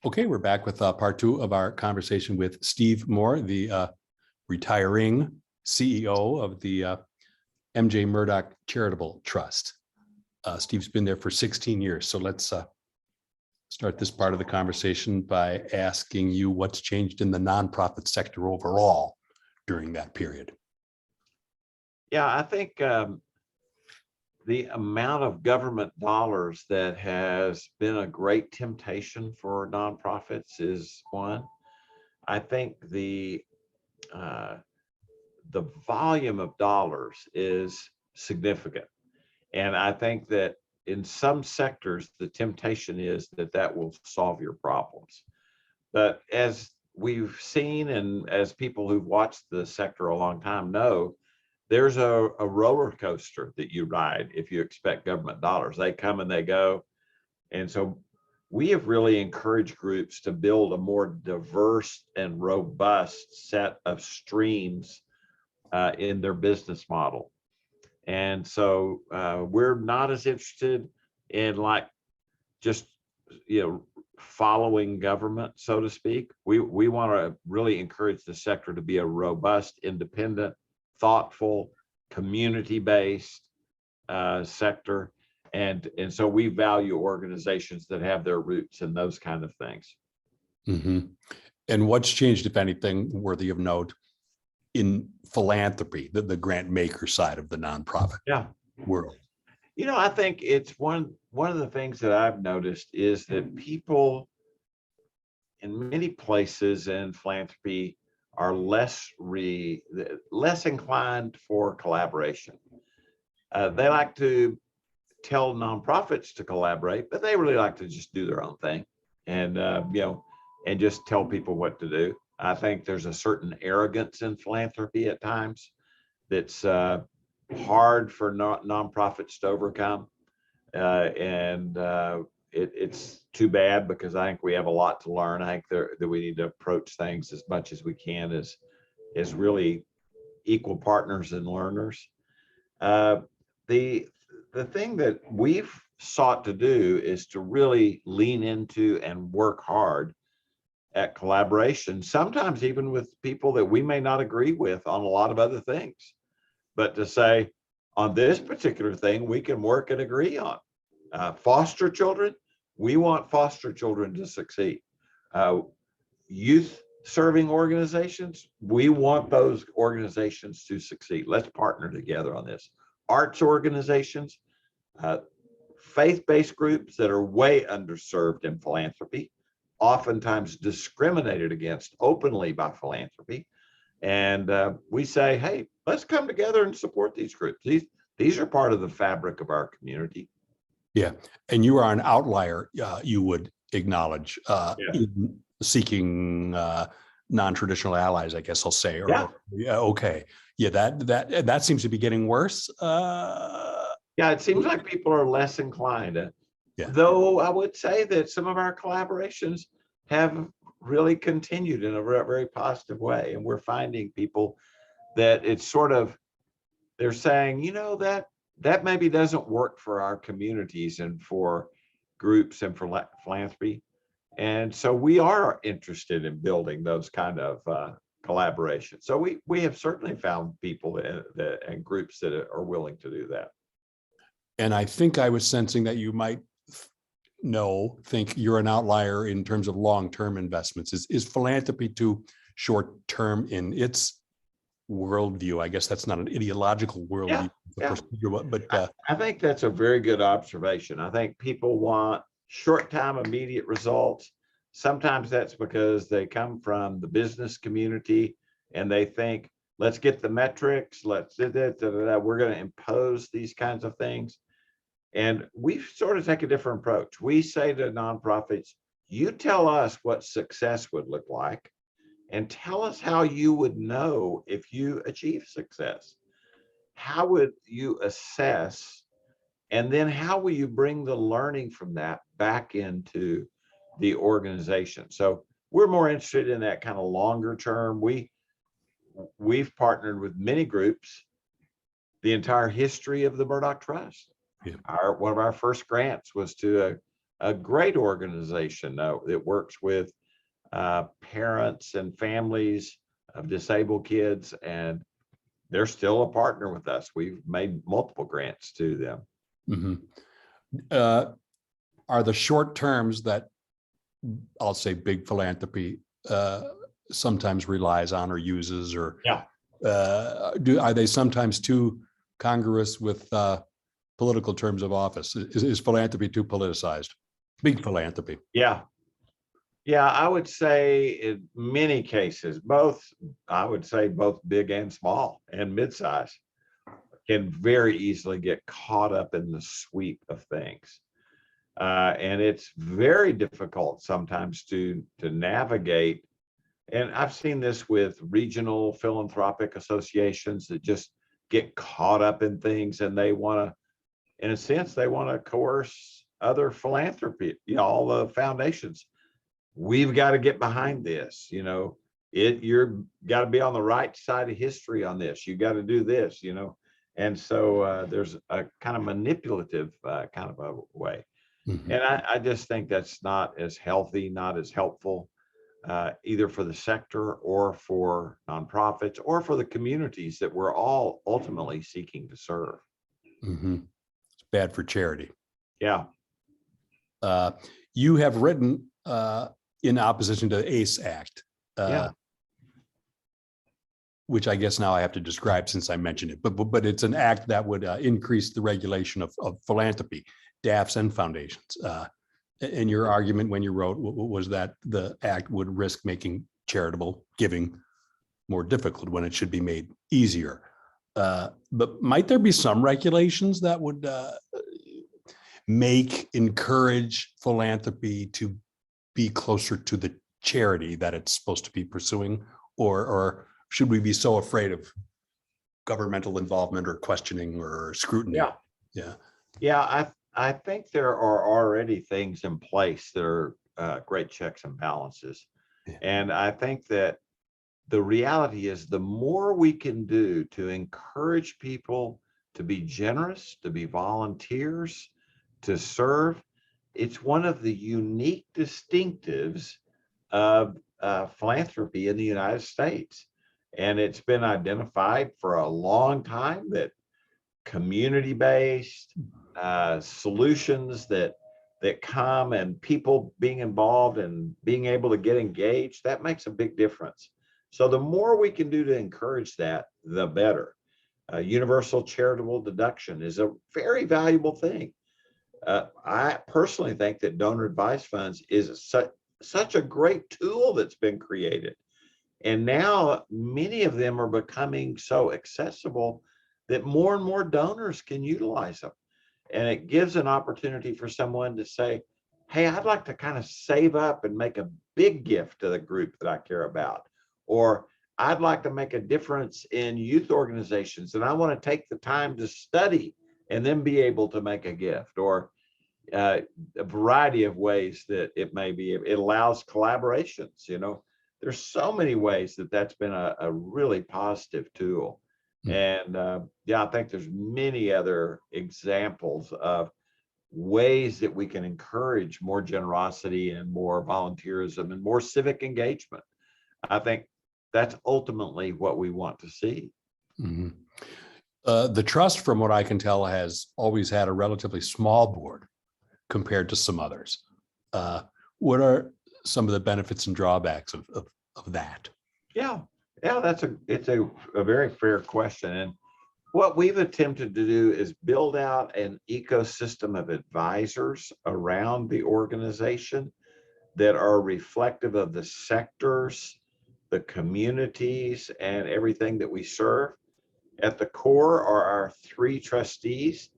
Okay, we're back with part two of our conversation with Steve Moore, the retiring CEO of the MJ Murdock Charitable Trust. Steve's been there for 16 years. So let's start this part of the conversation by asking you what's changed in the nonprofit sector overall during that period. Yeah, I think the amount of government dollars that has been a great temptation for nonprofits is one. I think the volume of dollars is significant. And I think that in some sectors, the temptation is that that will solve your problems. But as we've seen, and as people who've watched the sector a long time know, there's a roller coaster that you ride if you expect government dollars. They come and they go. And so we have really encouraged groups to build a more diverse and robust set of streams in their business model. And so we're not as interested in like just, following government, so to speak. We want to really encourage the sector to be a robust, independent, thoughtful, community-based sector. And so we value organizations that have their roots in those kind of things. Mm-hmm. And what's changed, if anything, worthy of note in philanthropy, the grant maker side of the nonprofit world? I think it's one of the things that I've noticed is that people in many places in philanthropy are less inclined for collaboration. They like to tell nonprofits to collaborate, but they really like to just do their own thing and and just tell people what to do. I think there's a certain arrogance in philanthropy at times that's hard for nonprofits to overcome, and it's too bad, because I think we have a lot to learn. I think that we need to approach things as much as we can as really equal partners and learners. The thing that we've sought to do is to really lean into and work hard at collaboration, sometimes even with people that we may not agree with on a lot of other things, but to say, on this particular thing, we can work and agree on. Foster children, we want foster children to succeed. Youth serving organizations, we want those organizations to succeed. Let's partner together on this. Arts organizations, faith-based groups that are way underserved in philanthropy, oftentimes discriminated against openly by philanthropy. And we say, hey, let's come together and support these groups. These are part of the fabric of our community. Yeah, and you are an outlier, you would acknowledge, in seeking non-traditional allies, I guess I'll say. Okay. Yeah, that seems to be getting worse. Yeah, it seems like people are less inclined. Though I would say that some of our collaborations have really continued in a very positive way. And we're finding people that it's sort of, they're saying, that maybe doesn't work for our communities and for groups and for philanthropy. And so we are interested in building those kind of collaborations. So we have certainly found people and groups that are willing to do that. And I think I was sensing that you might think you're an outlier in terms of long-term investments. Is philanthropy too short-term in its worldview? I guess that's not an ideological worldview. But I think that's a very good observation. I think people want short-time, immediate results. Sometimes that's because they come from the business community and they think, let's get the metrics, let's do that, we're going to impose these kinds of things. And we sort of take a different approach. We say to nonprofits, you tell us what success would look like, and tell us how you would know if you achieve success. How would you assess? And then how will you bring the learning from that back into the organization? So we're more interested in that kind of longer term. We've partnered with many groups the entire history of the Murdock Trust. Yeah. One of our first grants was to a great organization that works with parents and families of disabled kids, and they're still a partner with us. We've made multiple grants to them. Mm-hmm. Are the short terms that I'll say big philanthropy sometimes relies on or uses, or Yeah. are they sometimes too congruous with political terms of office? Is philanthropy too politicized? Big philanthropy. Yeah. Yeah, I would say in many cases, I would say both big and small and mid-size can very easily get caught up in the sweep of things. And it's very difficult sometimes to navigate. And I've seen this with regional philanthropic associations that just get caught up in things, and they want to, in a sense, they want to coerce other philanthropy, all the foundations. We've got to get behind this, you're got to be on the right side of history on this. You got to do this, And so there's a kind of manipulative kind of a way. Mm-hmm. And I just think that's not as healthy, not as helpful, either for the sector or for nonprofits or for the communities that we're all ultimately seeking to serve. Mm-hmm. It's bad for charity. Yeah. You have written in opposition to the ACE Act, which I guess now I have to describe since I mentioned it, but it's an act that would increase the regulation of philanthropy, DAFs and foundations. And your argument when you wrote was that the act would risk making charitable giving more difficult when it should be made easier. But might there be some regulations that would encourage philanthropy to be closer to the charity that it's supposed to be pursuing, or should we be so afraid of governmental involvement or questioning or scrutiny? Yeah. I think there are already things in place that are great checks and balances. Yeah. And I think that the reality is the more we can do to encourage people to be generous, to be volunteers, to serve, it's one of the unique distinctives of philanthropy in the United States. And it's been identified for a long time that community-based solutions that come and people being involved and being able to get engaged, that makes a big difference. So the more we can do to encourage that, the better. Universal charitable deduction is a very valuable thing. I personally think that donor advised funds is such a great tool that's been created. And now many of them are becoming so accessible that more and more donors can utilize them. And it gives an opportunity for someone to say, hey, I'd like to kind of save up and make a big gift to the group that I care about. Or I'd like to make a difference in youth organizations, and I want to take the time to study and then be able to make a gift, or a variety of ways that it may be. It allows collaborations. There's so many ways that that's been a really positive tool. And I think there's many other examples of ways that we can encourage more generosity and more volunteerism and more civic engagement. I think that's ultimately what we want to see. Mm-hmm. The trust, from what I can tell, has always had a relatively small board compared to some others. What are some of the benefits and drawbacks of that? Yeah, it's a very fair question. And what we've attempted to do is build out an ecosystem of advisors around the organization that are reflective of the sectors, the communities, and everything that we serve. At the core are our 3 trustees.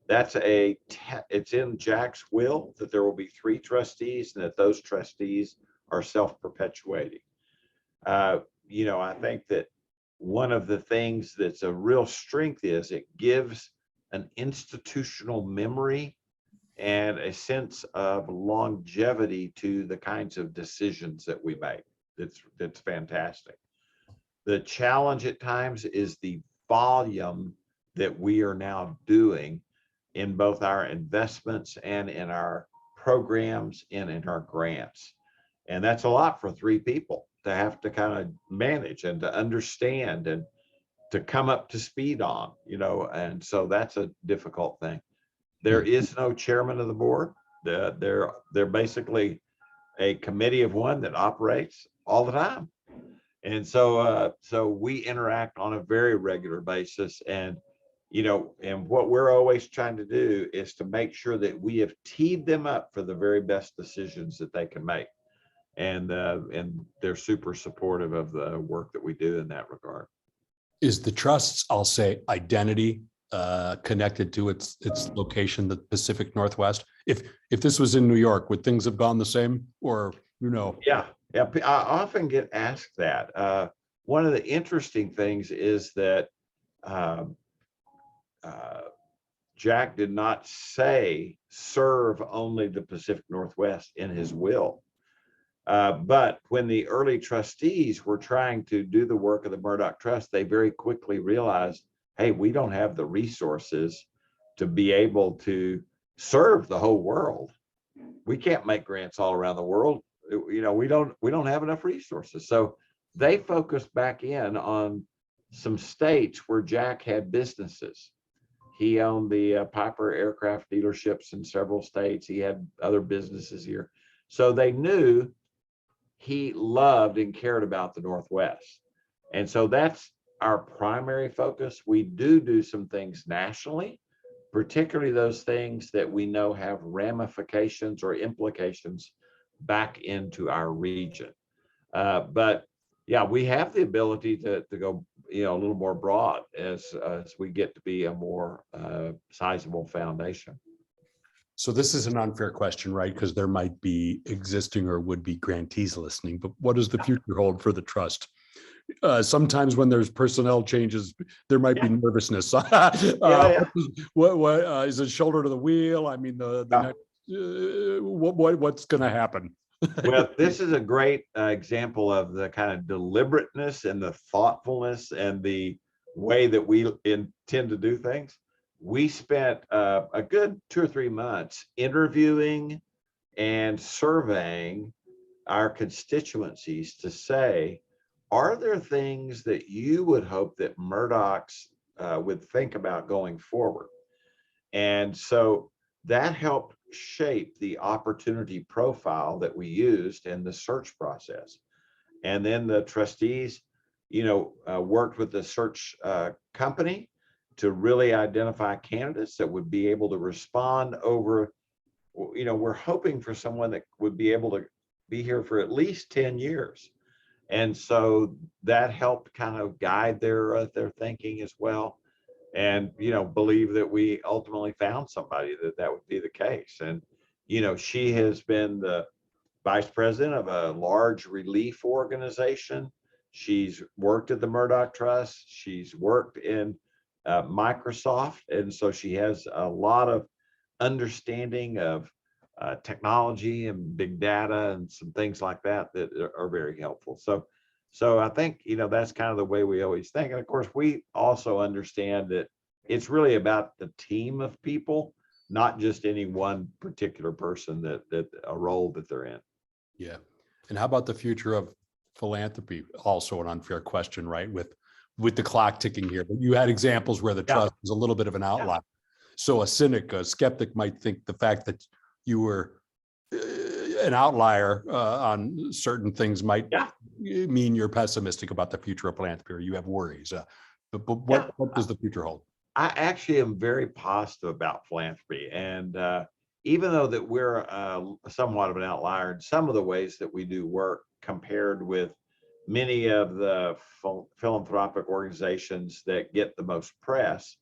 It's in Jack's will that there will be 3 trustees, and that those trustees are self-perpetuating. I think that one of the things that's a real strength is it gives an institutional memory and a sense of longevity to the kinds of decisions that we make. That's fantastic. The challenge at times is the volume that we are now doing in both our investments and in our programs in our grants. And that's a lot for 3 people to have to kind of manage and to understand and to come up to speed on, and so that's a difficult thing. There is no chairman of the board. They're basically a committee of one that operates all the time. And so we interact on a very regular basis. And and what we're always trying to do is to make sure that we have teed them up for the very best decisions that they can make. And they're super supportive of the work that we do in that regard. Is the trust's, I'll say, identity connected to its location, the Pacific Northwest? If this was in New York, would things have gone the same, or Yeah. I often get asked that. One of the interesting things is that Jack did not say serve only the Pacific Northwest in his will. But when the early trustees were trying to do the work of the Murdock Trust, they very quickly realized, hey, we don't have the resources to be able to serve the whole world. We can't make grants all around the world. We don't have enough resources. So they focused back in on some states where Jack had businesses. He owned the Piper aircraft dealerships in several states. He had other businesses here. So they knew he loved and cared about the Northwest. And so that's our primary focus. We do some things nationally, particularly those things that we know have ramifications or implications back into our region. But yeah, we have the ability to go, a little more broad as we get to be a more sizable foundation. So this is an unfair question, right? Because there might be existing or would-be grantees listening, but what does the future hold for the trust? Sometimes when there's personnel changes, there might be nervousness. What is it, shoulder to the wheel? I mean, what's going to happen? Well, this is a great example of the kind of deliberateness and the thoughtfulness and the way that we intend to do things. We spent a good 2 or 3 months interviewing and surveying our constituencies to say, are there things that you would hope that Murdock's would think about going forward? And so that helped shape the opportunity profile that we used in the search process. And then the trustees, worked with the search company to really identify candidates that would be able to respond over, we're hoping for someone that would be able to be here for at least 10 years. And so that helped kind of guide their thinking as well. And, believe that we ultimately found somebody that would be the case. And, she has been the vice president of a large relief organization. She's worked at the Murdock Trust. She's worked in Microsoft. And so she has a lot of understanding of technology and big data and some things like that are very helpful. So I think, that's kind of the way we always think. And of course, we also understand that it's really about the team of people, not just any one particular person that a role that they're in. Yeah. And how about the future of philanthropy? Also an unfair question, right? With the clock ticking here, but you had examples where the trust was a little bit of an outlier. So a cynic, a skeptic might think the fact that you were an outlier on certain things might mean you're pessimistic about the future of philanthropy, or you have worries. But what does the future hold? I actually am very positive about philanthropy. And even though that we're somewhat of an outlier in some of the ways that we do work compared with many of the philanthropic organizations that get the most press,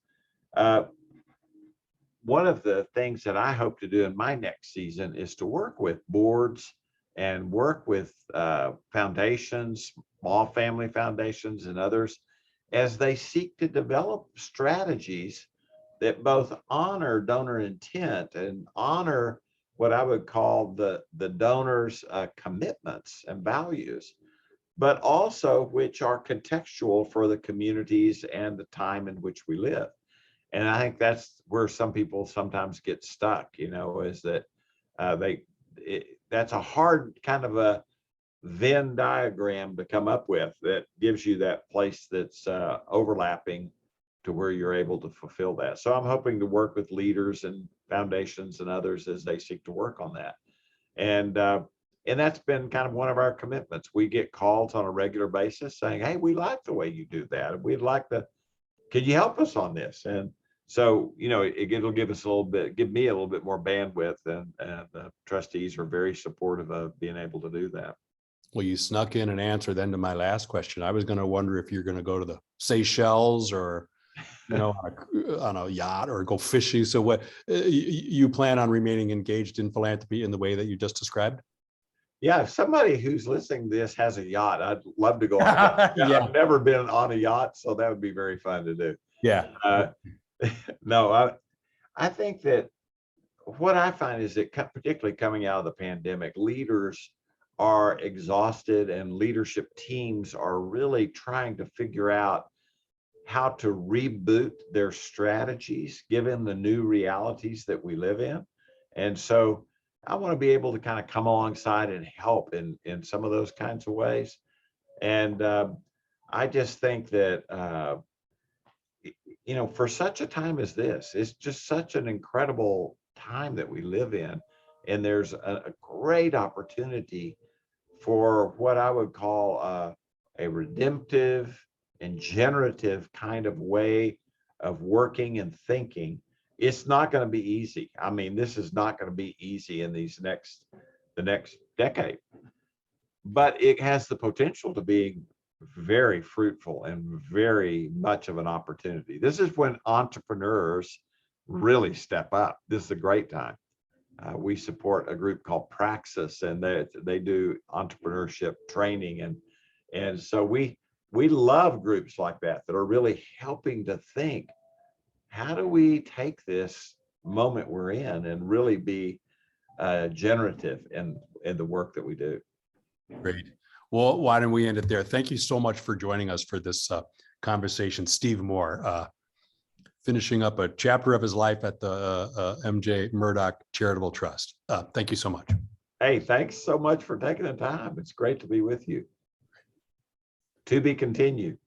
one of the things that I hope to do in my next season is to work with boards and work with foundations, small family foundations and others, as they seek to develop strategies that both honor donor intent and honor what I would call the donors' commitments and values, but also which are contextual for the communities and the time in which we live. And I think that's where some people sometimes get stuck, is that That's a hard kind of a Venn diagram to come up with that gives you that place that's overlapping to where you're able to fulfill that. So I'm hoping to work with leaders and foundations and others as they seek to work on that. And that's been kind of one of our commitments. We get calls on a regular basis saying, hey, we like the way you do that. We'd like to, could you help us on this? And so, it'll give us give me a little bit more bandwidth, and the trustees are very supportive of being able to do that. Well, you snuck in an answer then to my last question. I was going to wonder if you're going to go to the Seychelles or, on a yacht or go fishing. So what, you plan on remaining engaged in philanthropy in the way that you just described? Yeah, if somebody who's listening to this has a yacht, I'd love to go on a yacht. Yeah. I've never been on a yacht, so that would be very fun to do. Yeah. No, I think that what I find is that particularly coming out of the pandemic, leaders are exhausted and leadership teams are really trying to figure out how to reboot their strategies given the new realities that we live in. And so I want to be able to kind of come alongside and help in some of those kinds of ways. And I just think that, for such a time as this, it's just such an incredible time that we live in. And there's a great opportunity for what I would call a redemptive and generative kind of way of working and thinking. It's not going to be easy. I mean, this is not going to be easy in the next decade, but it has the potential to be very fruitful and very much of an opportunity. This is when entrepreneurs really step up. This is a great time. We support a group called Praxis, and they do entrepreneurship training, and so we love groups like that are really helping to think, how do we take this moment we're in and really be generative in the work that we do. Great. Well, why don't we end it there? Thank you so much for joining us for this conversation. Steve Moore, finishing up a chapter of his life at the MJ Murdock Charitable Trust. Thank you so much. Hey, thanks so much for taking the time. It's great to be with you. To be continued.